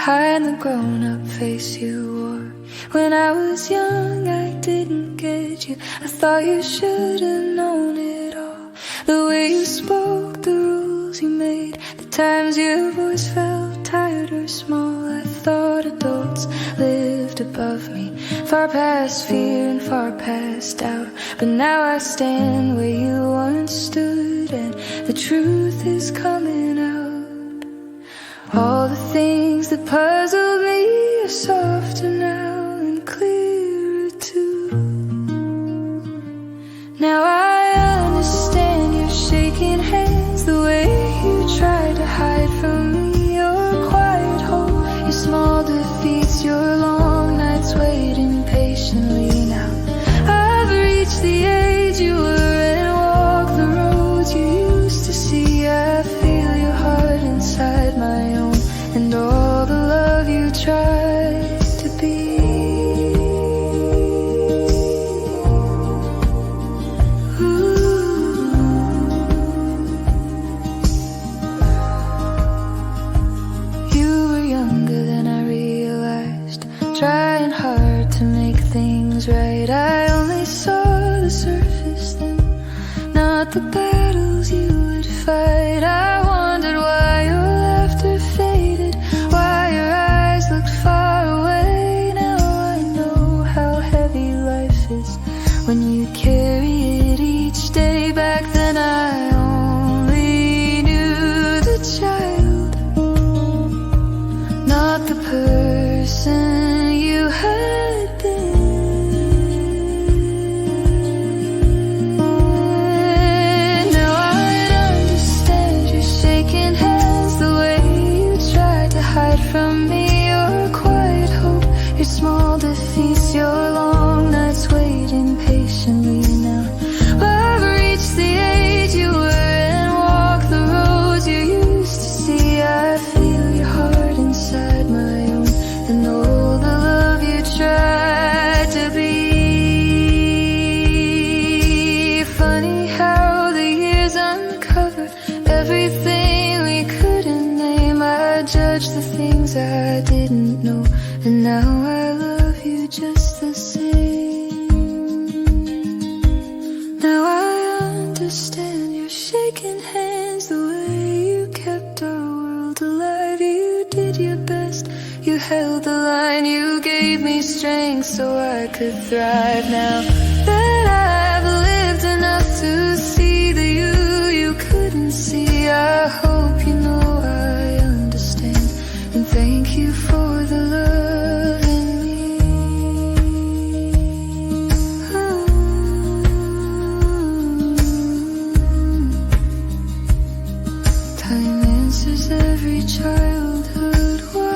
behind the grown-up face you wore. When I was young, I didn't get you. I thought you should have known it all. The way you spoke, the rules you made, the times your voice felt tired or small. I thought adults lived above me, far past fear and far past doubt. But now I stand where you once stood, and the truth is coming out. All the things that puzzled me are softer now and clearer too. Now I understand your shaking hands, the way you tried to hide from me, your quiet hope, your small defeats, your long nights waiting patiently. Now I've reached the age you were and walked the roads you used to see. I feel your heart inside my own, and all the love you tried to be. Ooh. You were younger than I realized, trying hard to make things right. I only saw the surface then, not the battles you would fight. I wondered why your laughter faded, why your eyes looked far away. Now I know how heavy life is when you carry it each day. Back then I only knew the child, not the person you had been. Now I understand your shaking hands, the way you tried to hide from me, your quiet hope, your small defeats, your long nights waiting patiently. Now I've reached the age you were and walked the roads you used to see. I feel your heart inside my own, and all the love you tried to be. Funny how the years uncovered everything we couldn't name. I judged the things I didn't know, and now I love you just the same. Now I understand your shaking hands, the way you kept our world alive. You did your best, you held the line, you gave me strength so I could thrive. Now that I've lived enough to see the you couldn't see, I hope you know I understand, and thank you for the love in me. Ooh. Time answers every childhood why,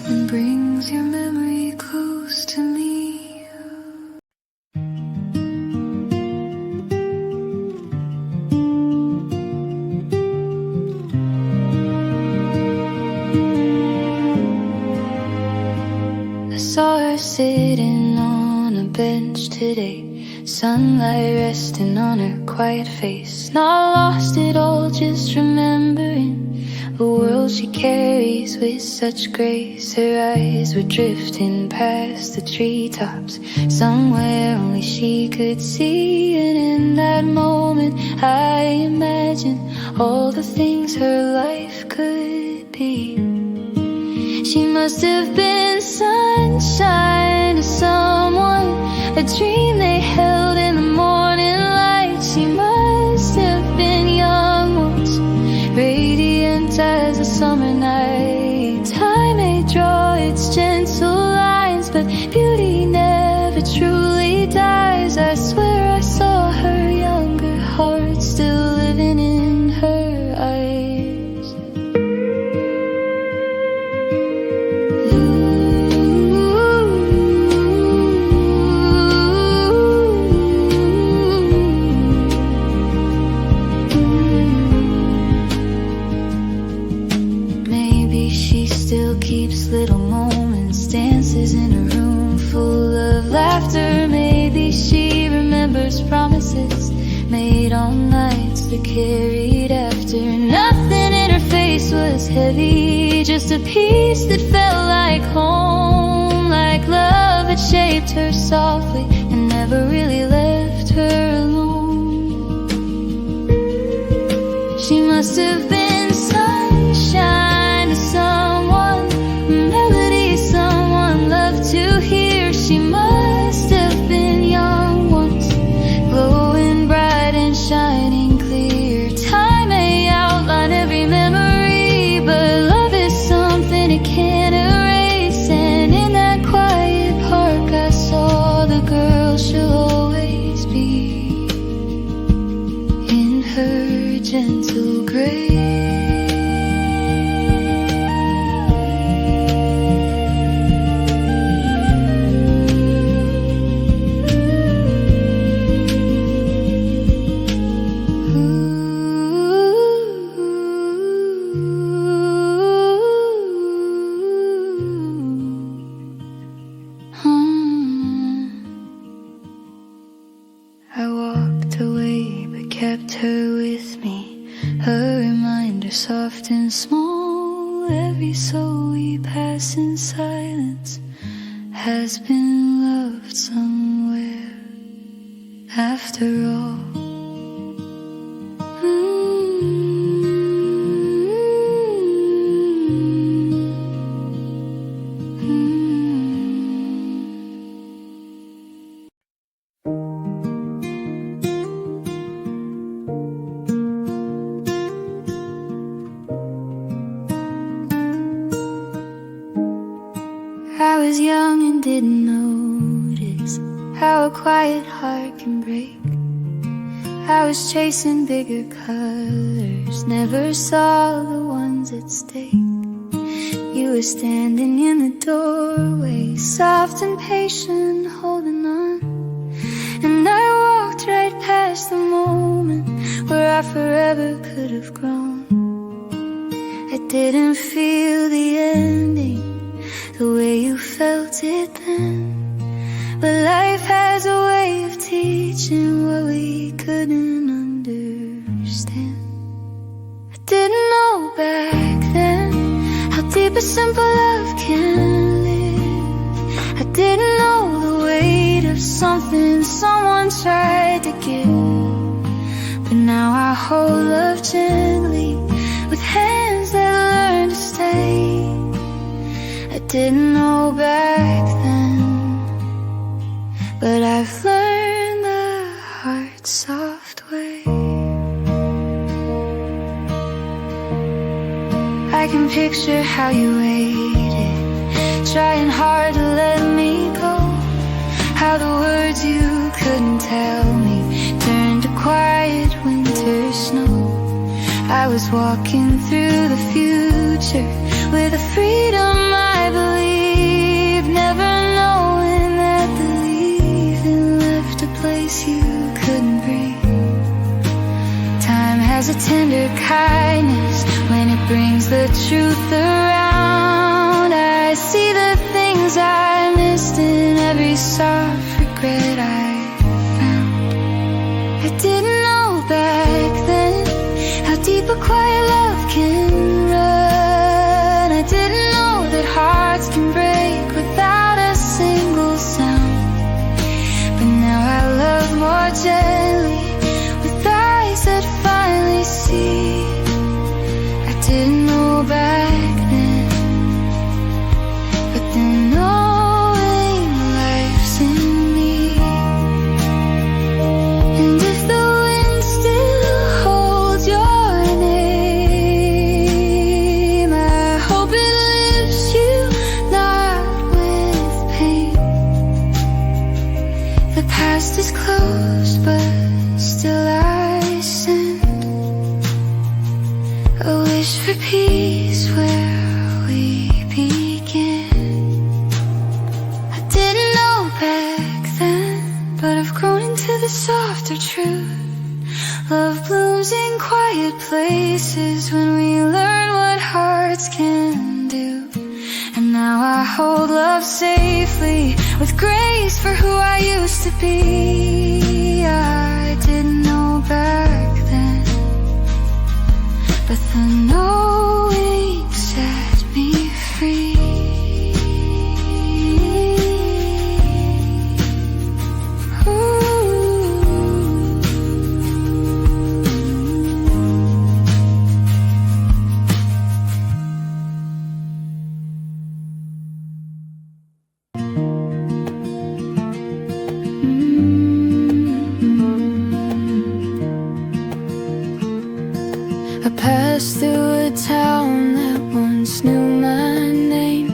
and brings your memory close to me. I saw her sitting on a bench today, sunlight resting on her quiet face. Not lost at all, just remembering a world she carries with such grace. Her eyes were drifting past the treetops, somewhere only she could see. And in that moment I imagined all the things her life could be. She must have been sunshine to someone, a dream they held in the morning light. She must have been young once, radiant as a summer night. Time may draw its gentle lines, but beauty never truly dies. I swear I saw her younger heart still living in her eyes. Ooh. heavy, just a piece that felt like home, like love had shaped her softly and never really left her alone. She must have been sunshine to someone, a melody someone loved to hear. She must have been young once, glowing bright and shining clear. Time may outline every memory, but love is something it can't erase. And in that quiet park I saw the girl she'll always be, in her gentle grace. I walked away but kept her with me, a reminder soft and small. Every soul we pass in silence has been loved somewhere after all. I was young and didn't notice how a quiet heart can break. I was chasing bigger colors, never saw the ones at stake. You were standing in the doorway, soft and patient, holding on. And I walked right past the moment where I forever could have grown. I didn't feel the ending the way you felt it then, but life has a way of teaching what we couldn't understand. I didn't know back then how deep a simple love can live. I didn't know the weight of something someone tried to give. But now I hold love gently with hands that learn to stay. I didn't know back then, but I've learned the heart's soft way. I can picture how you waited, trying hard to let me go. How the words you couldn't tell me turned to quiet winter snow. I was walking through the future with a freedom I believe, never knowing that believing left a place you couldn't breathe. Time has a tender kindness when it brings the truth around. I see the things I missed in every soft regret I found. I didn't know back then how deep a quiet love can run. I didn't know that hearts can break without a single sound. But now I love more gently, with eyes that finally see. I didn't know back then, but then knowing life's in me. And if the wind still holds your name, I hope it lifts you, not with pain. The past is closed, but still I send a wish for peace where we began. I didn't know back then, but I've grown into the softer truth. Love blooms in quiet places when we learn what hearts can do. And now I hold love safely with grace for who I used to be. I didn't know back then, but the knowing's pass through a town that once knew my name.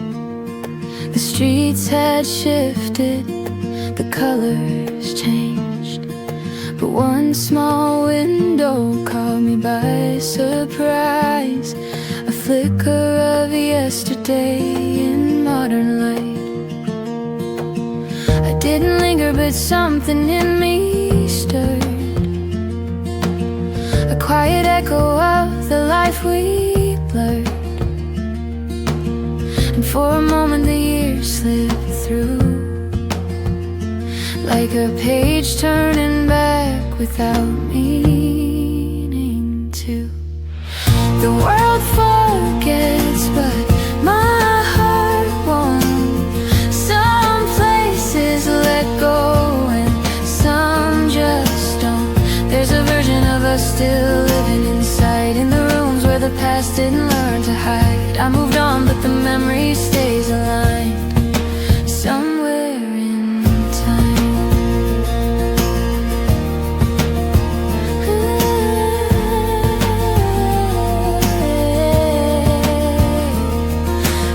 The streets had shifted, the colors changed, but one small window caught me by surprise. A flicker of yesterday in modern light. I didn't linger, but something in me stirred, a quiet echo of the life we blurred. And for a moment the years slipped through, like a page turning back without meaning to. The world forgets, but my heart won't. Some places let go and some just don't. There's a version of us still living inside, in the rooms where the past didn't learn to hide. I moved on, but the memory stays aligned somewhere in time.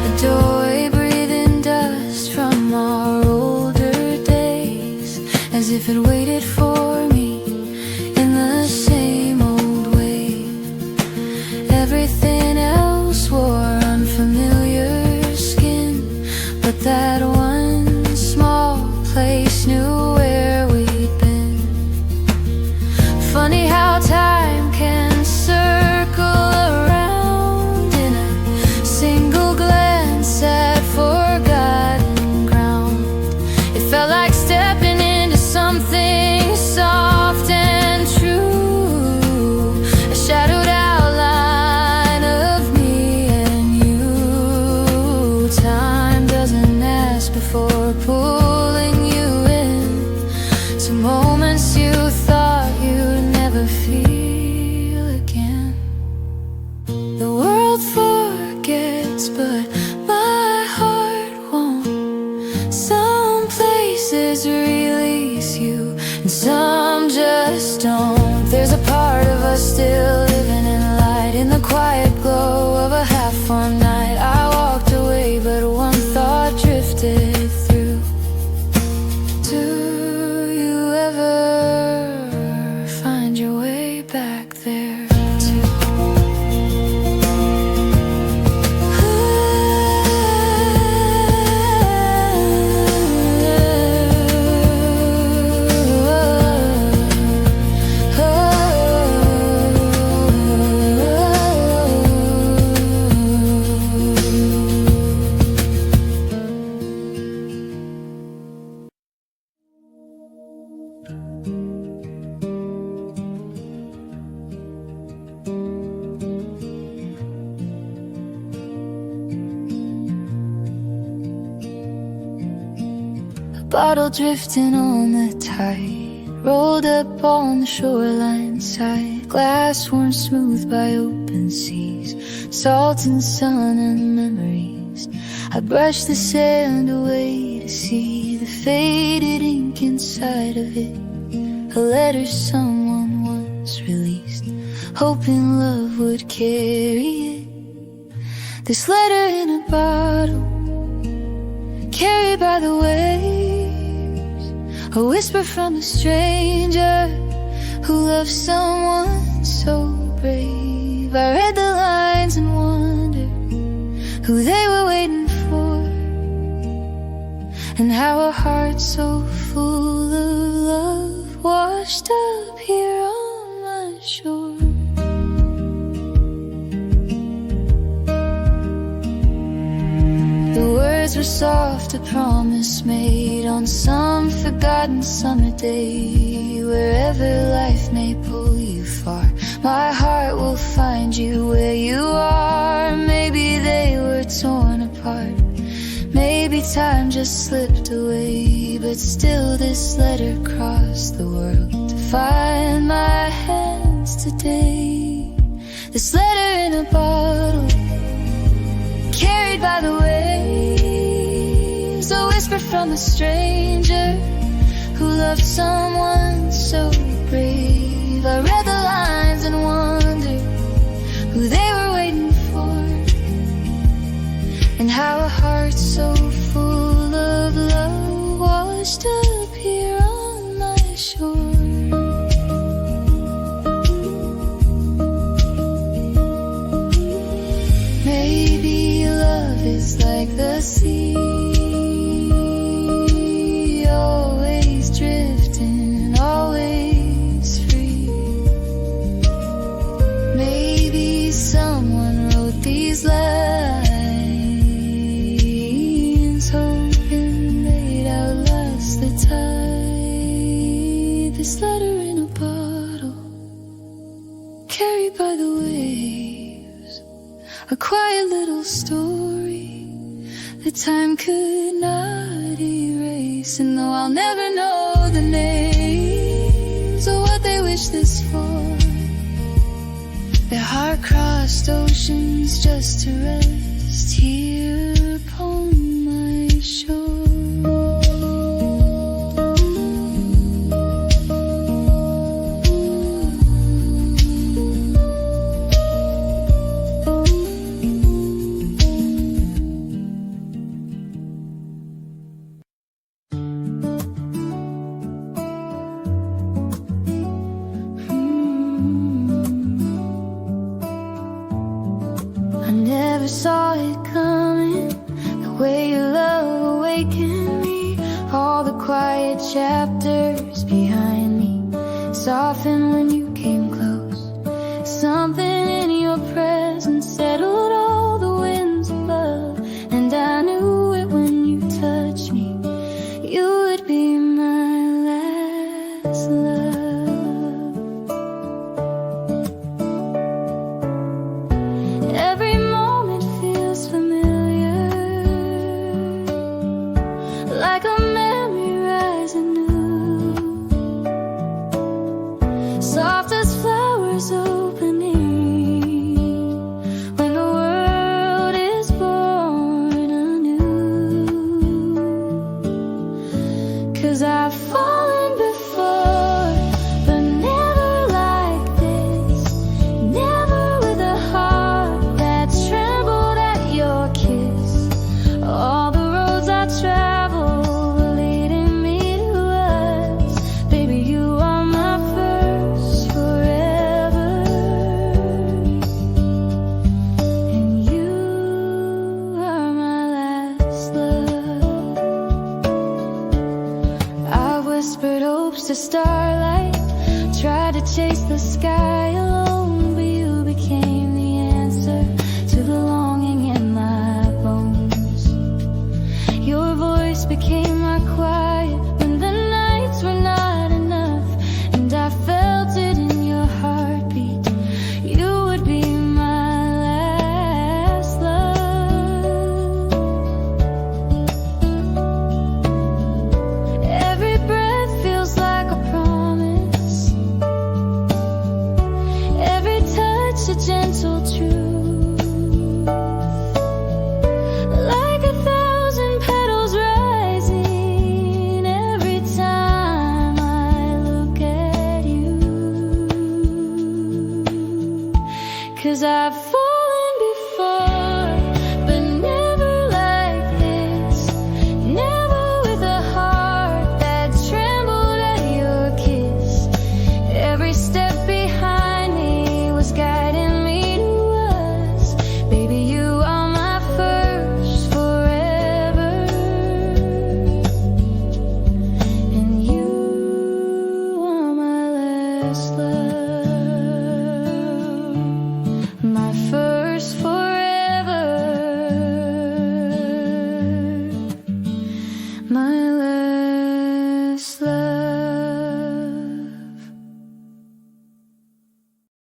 A doorway breathing dust from our older days, as if it waited for me in the same old way. Everything else wore unfamiliar skin, but that one small place knew where we'd been. Funny how time can circle around in a single glance at forgotten ground. It felt like stepping into something soft and true, a shadowed outline of me and you. Time doesn't ask before pulling you in to moments you thought you'd never feel again. The world forgets, but my heart won't. Some places release you and some just don't. There's a part of us still living in light, in the quiet glow of a half-formed night. I walked away, but one thought drifted through. Do you ever find your way back there too? Bottle drifting on the tide, rolled up on the shoreline side. Glass worn smooth by open seas, salt and sun and memories. I brush the sand away to see the faded ink inside of it. A letter someone once released, hoping love would carry it. This letter in a bottle, carried by the waves, a whisper from a stranger who loved someone so brave. I read the lines and wondered who they were waiting for, and how a heart so full of love washed up here on my shore. The words were soft, a promise made on some forgotten summer day. Wherever life may pull you far, my heart will find you where you are. Maybe they were torn apart, maybe time just slipped away, but still this letter crossed the world to find my hands today. This letter in a bottle, carried by the waves, a whisper from a stranger who loved someone so brave. I read the lines and wondered who they quiet little story that time could not erase. And though I'll never know the names or what they wish this for, their heart crossed oceans just to rest here upon my shore. I never saw it coming, the way your love awakened me. All the quiet chapters behind me softened when you came close. Something in your presence settled all the winds above, and I knew it when you touched me. You would be my last love. Every moment feels familiar, like a memory rising new, soft as flowers opening when the world is born anew. 'Cause I've fallen before, but never like this, never with a heart that trembled at your kiss. All the roads I travel were leading me to us. Baby, you are my first forever, and you are my last love. I whispered hopes to starlight, tried to chase the sky alone, but you became the answer to the longing in my bones. Your voice became my quiet when the nights were not enough, and I felt it in your heartbeat. You would be my last love. Every breath feels like a promise, every touch a gentle truth, like a thousand petals rising every time I look at you. 'Cause I've fallen before, but never like this, never with a heart that trembled at your kiss. Every step behind me was guiding me to us. Baby, you are my first forever, and you are my last love.